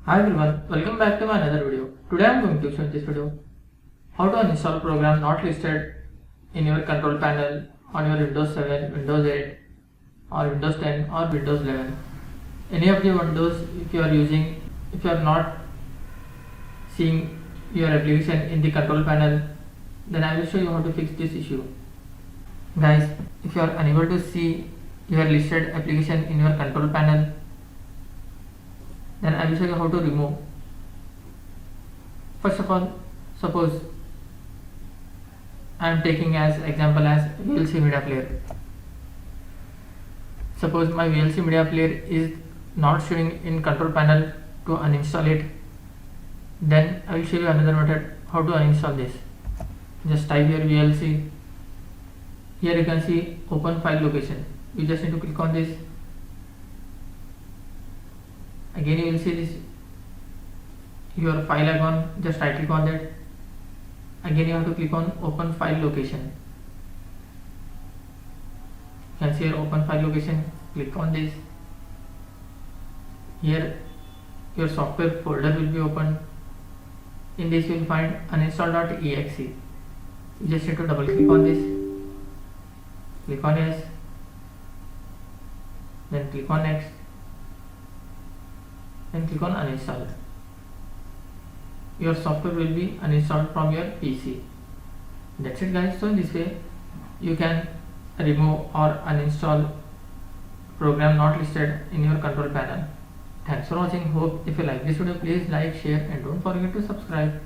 Hi everyone, welcome back to my another video. Today I am going to show in this video how to uninstall program not listed in your control panel on your Windows 7, Windows 8 or Windows 10 or Windows 11. Any of the Windows if you are using, if you are not seeing your application in the control panel, then I will show you how to fix this issue. Guys, if you are unable to see your listed application in your control panel, then I will show you how to remove. First of all, suppose I am taking as example as VLC media player. Suppose my VLC media player is not showing in control panel to uninstall it, then I will show you another method how to uninstall this. Just type here VLC. Here you can see open file location. You just need to click on this. Again you will see this your file icon, just right click on that. Again you have to click on open file location. You can see here open file location, click on this. Here your software folder will be open. In this you will find uninstall.exe. You just need to double click on this, click on yes, then click on next, and click on uninstall. Your software will be uninstalled from your PC. That's it guys. So in this way you can remove or uninstall program not listed in your control panel. Thanks for watching. Hope if you like this video, please like, share and don't forget to subscribe.